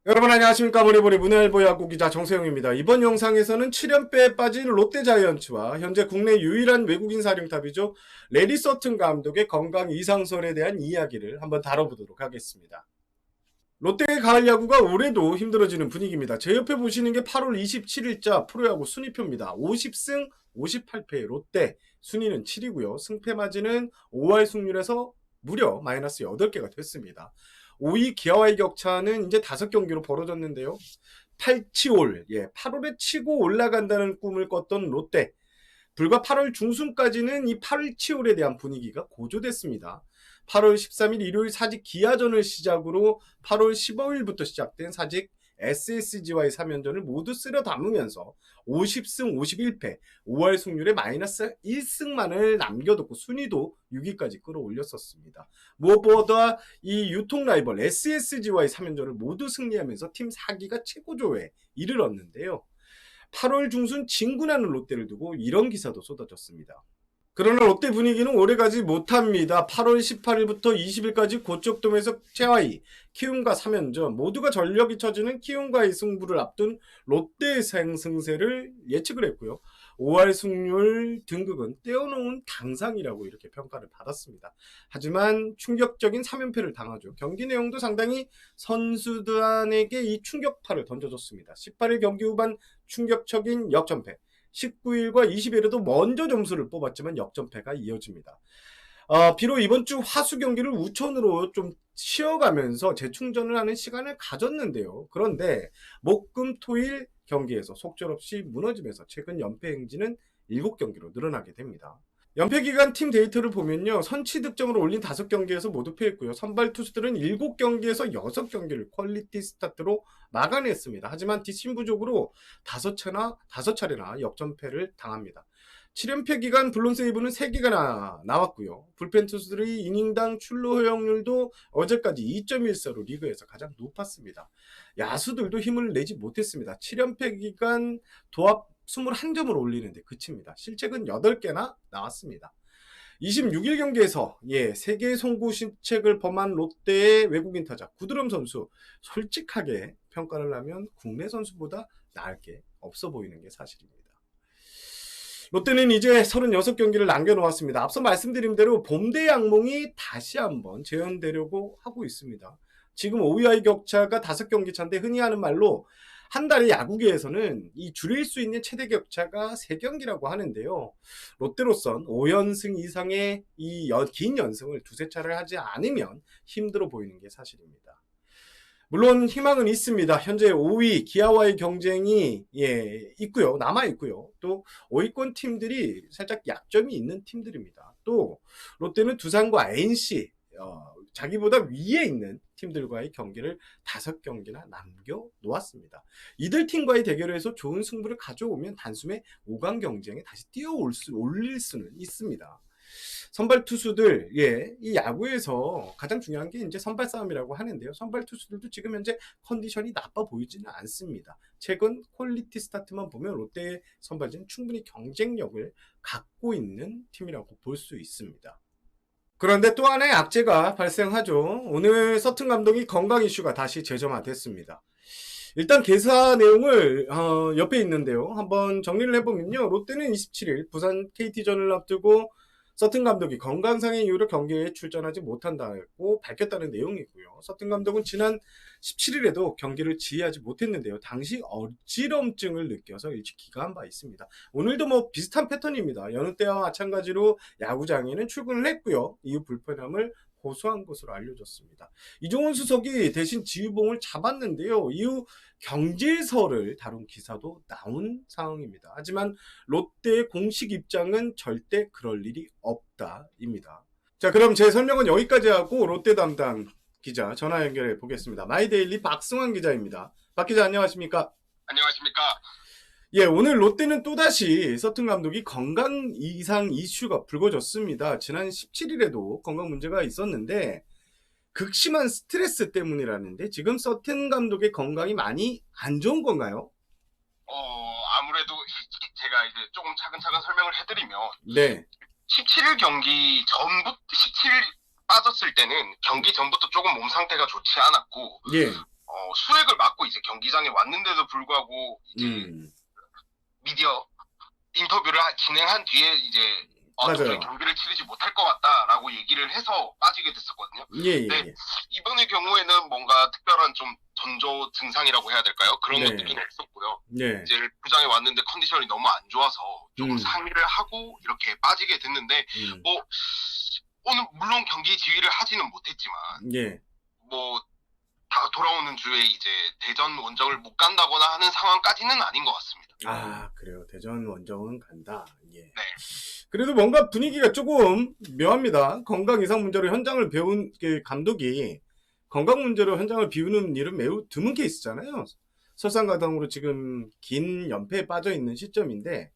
여러분 안녕하십니까. 모래보리 문화일보 야구 기자 정세영입니다. 이번 영상에서는 7연패에 빠진 롯데자이언츠와 현재 국내 유일한 외국인 사령탑이죠. 레리 서튼 감독의 건강 이상설에 대한 이야기를 한번 다뤄보도록 하겠습니다. 롯데의 가을 야구가 올해도 힘들어지는 분위기입니다. 제 옆에 보시는 게 8월 27일자 프로야구 순위표입니다. 50승 58패의 롯데, 순위는 7이고요. 승패 마진은 5할 승률에서 무려 마이너스 8개가 됐습니다. 5위 기아와의 격차는 이제 5경기로 벌어졌는데요. 8치올, 8월에 치고 올라간다는 꿈을 꿨던 롯데. 불과 8월 중순까지는 이 8치올에 대한 분위기가 고조됐습니다. 8월 13일 일요일 사직 기아전을 시작으로 8월 15일부터 시작된 사직 SSG와의 3연전을 모두 쓸어 담으면서 50승 51패, 5할 승률에 마이너스 1승만을 남겨뒀고 순위도 6위까지 끌어올렸었습니다. 무엇보다 이 유통 라이벌 SSG와의 3연전을 모두 승리하면서 팀 4기가 최고조에 이르렀는데요. 8월 중순 진군하는 롯데를 두고 이런 기사도 쏟아졌습니다. 그러나 롯데 분위기는 오래가지 못합니다. 8월 18일부터 20일까지 고척돔에서 최하위 키움과 3연전, 모두가 전력이 처지는 키움과의 승부를 앞둔 롯데의 상승세를 예측을 했고요. 5할 승률 등극은 떼어놓은 당상이라고 이렇게 평가를 받았습니다. 하지만 충격적인 3연패를 당하죠. 경기 내용도 상당히 선수단에게 이 충격파를 던져줬습니다. 18일 경기 후반 충격적인 역전패, 19일과 20일에도 먼저 점수를 뽑았지만 역전패가 이어집니다. 비록 이번 주 화수 경기를 우천으로 좀 쉬어가면서 재충전을 하는 시간을 가졌는데요. 그런데 목금토일 경기에서 속절없이 무너지면서 최근 연패 행진은 7경기로 늘어나게 됩니다. 연패 기간 팀 데이터를 보면요. 선취 득점을 올린 5경기에서 모두 패했고요. 선발 투수들은 7경기에서 6경기를 퀄리티 스타트로 막아냈습니다. 하지만 뒷심부족으로 5차례나 역전패를 당합니다. 7연패 기간 블론 세이브는 3개가 나왔고요. 불펜 투수들의 이닝당 출루 허용률도 어제까지 2.14로 리그에서 가장 높았습니다. 야수들도 힘을 내지 못했습니다. 7연패 기간 도합 21점을 올리는데 그칩니다. 실책은 8개나 나왔습니다. 26일 경기에서 3개의 송구 실책을 범한 롯데의 외국인 타자 구드럼 선수, 솔직하게 평가를 하면 국내 선수보다 나을 게 없어 보이는 게 사실입니다. 롯데는 이제 36경기를 남겨놓았습니다. 앞서 말씀드린 대로 봄대 악몽이 다시 한번 재현되려고 하고 있습니다. 지금 5위와의 격차가 5경기 차인데 흔히 하는 말로 한 달에 야구계에서는 이 줄일 수 있는 최대 격차가 3경기라고 하는데요. 롯데로선 5연승 이상의 이 긴 연승을 2-3차례 하지 않으면 힘들어 보이는 게 사실입니다. 물론 희망은 있습니다. 현재 5위 기아와의 경쟁이 있고요. 남아있고요. 또 5위권 팀들이 살짝 약점이 있는 팀들입니다. 또 롯데는 두산과 NC, 자기보다 위에 있는 팀들과의 경기를 5경기나 남겨놓았습니다. 이들 팀과의 대결에서 좋은 승부를 가져오면 단숨에 5강 경쟁에 다시 올릴 수는 있습니다. 선발 투수들, 이 야구에서 가장 중요한 게 이제 선발 싸움이라고 하는데요. 선발 투수들도 지금 현재 컨디션이 나빠 보이지는 않습니다. 최근 퀄리티 스타트만 보면 롯데의 선발진은 충분히 경쟁력을 갖고 있는 팀이라고 볼 수 있습니다. 그런데 또 하나의 악재가 발생하죠. 오늘 서튼 감독이 건강 이슈가 다시 재점화됐습니다. 일단 개사 내용을 옆에 있는데요. 한번 정리를 해보면요. 롯데는 27일 부산 KT전을 앞두고 서튼 감독이 건강상의 이유로 경기에 출전하지 못한다고 밝혔다는 내용이고요. 서튼 감독은 지난 17일에도 경기를 지휘하지 못했는데요. 당시 어지럼증을 느껴서 일찍 귀가한 바 있습니다. 오늘도 비슷한 패턴입니다. 여느 때와 마찬가지로 야구장에는 출근을 했고요. 이후 불편함을 호소한 것으로 알려졌습니다. 이종훈 수석이 대신 지휘봉을 잡았는데요. 이후 경질서를 다룬 기사도 나온 상황입니다. 하지만 롯데의 공식 입장은 절대 그럴 일이 없다입니다. 자, 그럼 제 설명은 여기까지 하고 롯데 담당 기자 전화 연결해 보겠습니다. 마이데일리 박승환 기자입니다. 박 기자 안녕하십니까? 안녕하십니까? 오늘 롯데는 또다시 서튼 감독이 건강 이상 이슈가 불거졌습니다. 지난 17일에도 건강 문제가 있었는데 극심한 스트레스 때문이라는데 지금 서튼 감독의 건강이 많이 안 좋은 건가요? 아무래도 제가 이제 조금 차근차근 설명을 해드리면 네. 17일 경기 전부 17일 빠졌을 때는 경기 전부터 조금 몸 상태가 좋지 않았고 예. 수액을 맞고 이제 경기장에 왔는데도 불구하고 이제 미디어 인터뷰를 진행한 뒤에 이제 도저히 경기를 치르지 못할 것 같다라고 얘기를 해서 빠지게 됐었거든요. 예, 네, 이번의 경우에는 뭔가 특별한 좀 전조 증상이라고 해야 될까요? 그런 것들은 없었고요. 네. 이제 구장에 왔는데 컨디션이 너무 안 좋아서 조금 상의를 하고 이렇게 빠지게 됐는데 뭐 오늘 물론 경기 지휘를 하지는 못했지만 뭐 다 돌아오는 주에 이제 대전 원정을 못 간다거나 하는 상황까지는 아닌 것 같습니다. 아, 그래요. 대전 원정은 간다. 예. 네. 그래도 뭔가 분위기가 조금 묘합니다. 건강 이상 문제로 현장을 배운 감독이 건강 문제로 현장을 비우는 일은 매우 드문 케이스잖아요. 설상가상으로 지금 긴 연패에 빠져 있는 시점인데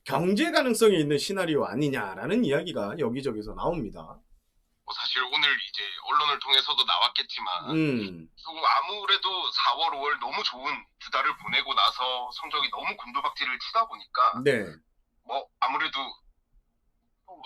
경제 가능성이 있는 시나리오 아니냐라는 이야기가 여기저기서 나옵니다. 사실 오늘 이제 언론을 통해서도 나왔겠지만 조금 아무래도 4월, 5월 너무 좋은 두 달을 보내고 나서 성적이 너무 곤두박질을 치다 보니까 뭐 아무래도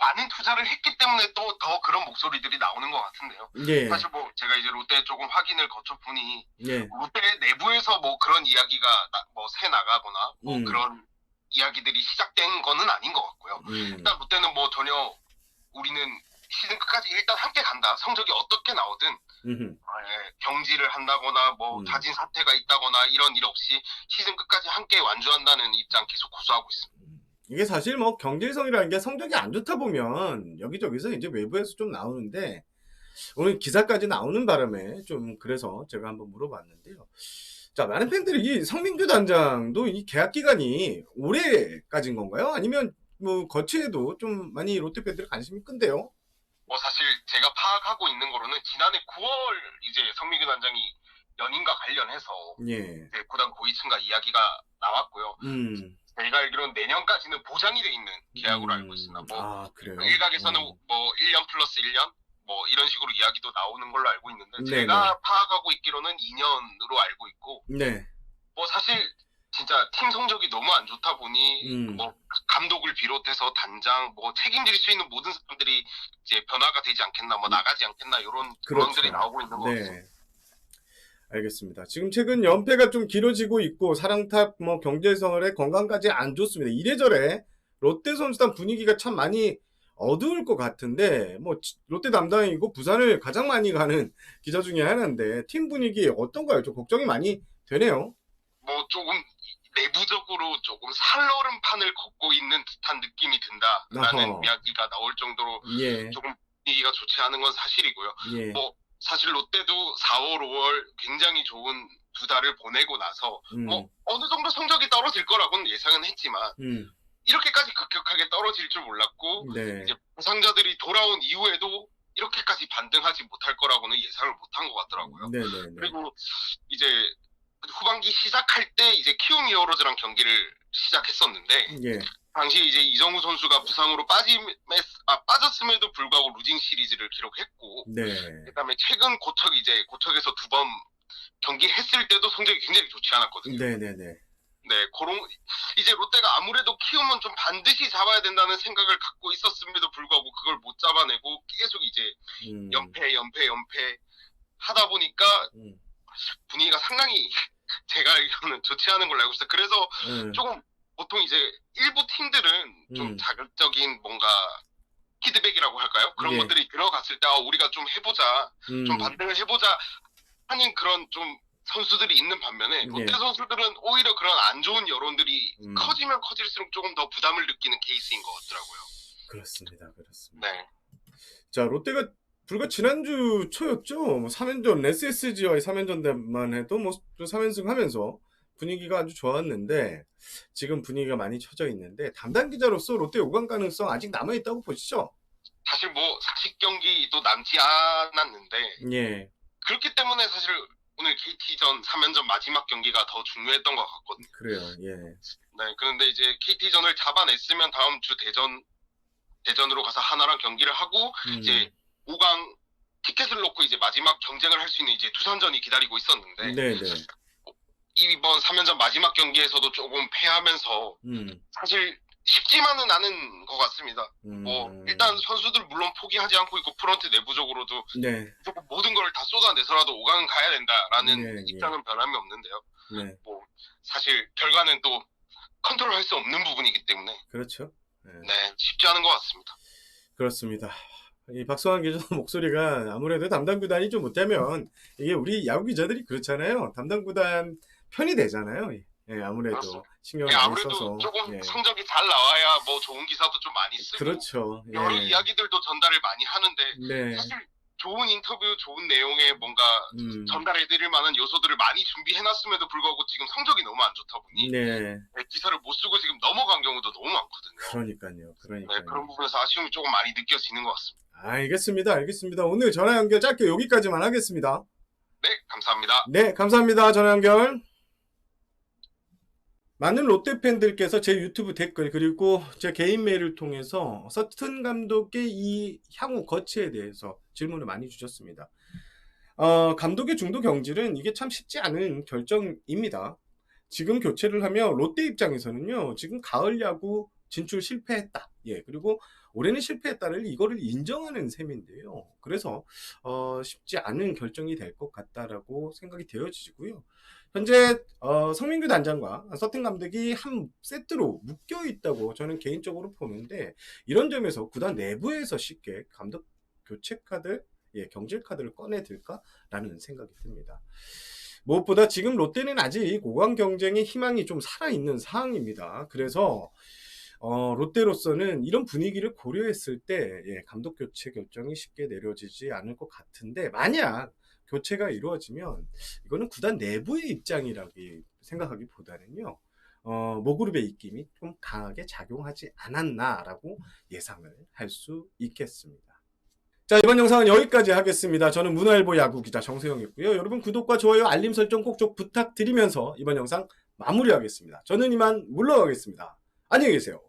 많은 투자를 했기 때문에 또 더 그런 목소리들이 나오는 것 같은데요. 사실 뭐 제가 이제 롯데 조금 확인을 거쳐보니 롯데 내부에서 뭐 그런 이야기가 뭐 새 나가거나 뭐 그런 이야기들이 시작된 거는 아닌 것 같고요. 일단 롯데는 뭐 전혀 우리는 시즌 끝까지 일단 함께 간다. 성적이 어떻게 나오든 경질을 한다거나 뭐 자진 사퇴가 있다거나 이런 일 없이 시즌 끝까지 함께 완주한다는 입장 계속 고수하고 있습니다. 이게 사실 뭐 경질성이라는 게 성적이 안 좋다 보면 여기저기서 이제 외부에서 좀 나오는데 오늘 기사까지 나오는 바람에 좀 그래서 제가 한번 물어봤는데요. 자, 많은 팬들이 이 성민규 단장도 이 계약 기간이 올해까지인 건가요? 아니면 뭐 거치에도 좀 많이 롯데 팬들이 관심이 끈데요? 뭐 사실 제가 파악하고 있는 거로는 지난해 9월 이제 성민규 단장이 연임과 관련해서 이제 구단 고위층과 이야기가 나왔고요. 제가 알기로는 내년까지는 보장이 돼 있는 계약으로 알고 있습니다. 뭐 그래요? 일각에서는 뭐 1년 플러스 1년 뭐 이런 식으로 이야기도 나오는 걸로 알고 있는데 제가 파악하고 있기로는 2년으로 알고 있고 뭐 사실 진짜 팀 성적이 너무 안 좋다 보니 뭐 감독을 비롯해서 단장 뭐 책임질 수 있는 모든 사람들이 이제 변화가 되지 않겠나 뭐 나가지 않겠나 이런 그런들이 나오고 있는 것 같습니다. 알겠습니다. 지금 최근 연패가 좀 길어지고 있고 사령탑 뭐 경제성의 건강까지 안 좋습니다. 이래저래 롯데 선수단 분위기가 참 많이 어두울 것 같은데 뭐 롯데 담당이고 부산을 가장 많이 가는 기자 중에 하나인데 팀 분위기 어떤가요? 좀 걱정이 많이 되네요. 뭐 조금 내부적으로 조금 살얼음 판을 걷고 있는 듯한 느낌이 든다라는 이야기가 나올 정도로 조금 분위기가 좋지 않은 건 사실이고요. 뭐 사실 롯데도 4월, 5월 굉장히 좋은 두 달을 보내고 나서 뭐 어느 정도 성적이 떨어질 거라고는 예상은 했지만 이렇게까지 급격하게 떨어질 줄 몰랐고 이제 부상자들이 돌아온 이후에도 이렇게까지 반등하지 못할 거라고는 예상을 못한 것 같더라고요. 그리고 이제 후반기 시작할 때 이제 키움 히어로즈랑 경기를 시작했었는데 당시 이제 이정우 선수가 부상으로 빠졌음에도 불구하고 루징 시리즈를 기록했고 그다음에 최근 고척에서 2번 경기했을 때도 성적이 굉장히 좋지 않았거든요. 그런 이제 롯데가 아무래도 키움은 좀 반드시 잡아야 된다는 생각을 갖고 있었음에도 불구하고 그걸 못 잡아내고 계속 이제 연패 하다 보니까 분위기가 상당히 제가 알기로는 좋지 않은 걸로 알고 있어요. 그래서 조금 보통 이제 일부 팀들은 좀 자극적인 뭔가 피드백이라고 할까요? 그런 것들이 들어갔을 때 우리가 좀 해보자, 좀 반등을 해보자 하는 그런 좀 선수들이 있는 반면에 롯데 선수들은 오히려 그런 안 좋은 여론들이 커지면 커질수록 조금 더 부담을 느끼는 케이스인 것 같더라고요. 그렇습니다. 자, 롯데가 불과 지난주 초였죠. 3연전 SSG와의 3연전만 해도 뭐 3연승 하면서 분위기가 아주 좋았는데 지금 분위기가 많이 처져 있는데 담당 기자로서 롯데 5강 가능성 아직 남아있다고 보시죠? 사실 뭐 40경기도 남지 않았는데 그렇기 때문에 사실 오늘 KT전 3연전 마지막 경기가 더 중요했던 것 같거든요. 그래요. 그런데 이제 KT전을 잡아냈으면 다음 주 대전으로 가서 하나랑 경기를 하고 이제 5강 티켓을 놓고 이제 마지막 경쟁을 할 수 있는 이제 두산전이 기다리고 있었는데 이번 3연전 마지막 경기에서도 조금 패하면서 사실 쉽지만은 않은 것 같습니다. 뭐 일단 선수들 물론 포기하지 않고 있고 프런트 내부적으로도 네. 무조건 모든 걸 다 쏟아내서라도 5강은 가야 된다라는 네, 입장은 변함이 없는데요. 네. 뭐 사실 결과는 또 컨트롤할 수 없는 부분이기 때문에 그렇죠. 네, 네 쉽지 않은 것 같습니다. 그렇습니다. 이 박성환 기자 목소리가 아무래도 담당 구단이 좀 못되면 이게 우리 야구 기자들이 그렇잖아요. 담당 구단 편이 되잖아요. 예, 아무래도 그렇습니다. 신경을 예, 많이 아무래도 써서. 조금 예. 성적이 잘 나와야 뭐 좋은 기사도 좀 많이 쓰고 그렇죠. 여러 예. 이야기들도 전달을 많이 하는데 네. 사실 좋은 인터뷰, 좋은 내용에 뭔가 전달해드릴 만한 요소들을 많이 준비해놨음에도 불구하고 지금 성적이 너무 안 좋다 보니 네. 기사를 못 쓰고 지금 넘어간 경우도 너무 많거든요. 그러니까요. 네, 그런 부분에서 아쉬움이 조금 많이 느껴지는 것 같습니다. 알겠습니다. 오늘 전화 연결 짧게 여기까지만 하겠습니다. 네, 감사합니다. 네, 감사합니다. 전화 연결. 많은 롯데 팬들께서 제 유튜브 댓글 그리고 제 개인 메일을 통해서 서튼 감독의 이 향후 거치에 대해서 질문을 많이 주셨습니다. 감독의 중도 경질은 이게 참 쉽지 않은 결정입니다. 지금 교체를 하면 롯데 입장에서는요, 지금 가을 야구 진출 실패했다. 예, 그리고 올해는 실패했다를 이거를 인정하는 셈인데요. 그래서 쉽지 않은 결정이 될 것 같다라고 생각이 되어지고요. 현재 성민규 단장과 서튼 감독이 한 세트로 묶여 있다고 저는 개인적으로 보는데 이런 점에서 구단 내부에서 쉽게 감독 교체 카드, 예, 경질 카드를 꺼내들까라는 생각이 듭니다. 무엇보다 지금 롯데는 아직 5강 경쟁의 희망이 좀 살아있는 상황입니다. 그래서 롯데로서는 이런 분위기를 고려했을 때 예, 감독 교체 결정이 쉽게 내려지지 않을 것 같은데 만약 교체가 이루어지면 이거는 구단 내부의 입장이라고 생각하기보다는요. 모그룹의 입김이 좀 강하게 작용하지 않았나라고 예상을 할 수 있겠습니다. 자, 이번 영상은 여기까지 하겠습니다. 저는 문화일보 야구 기자 정세영이었고요. 여러분 구독과 좋아요, 알림 설정 꼭 좀 부탁드리면서 이번 영상 마무리하겠습니다. 저는 이만 물러가겠습니다. 안녕히 계세요.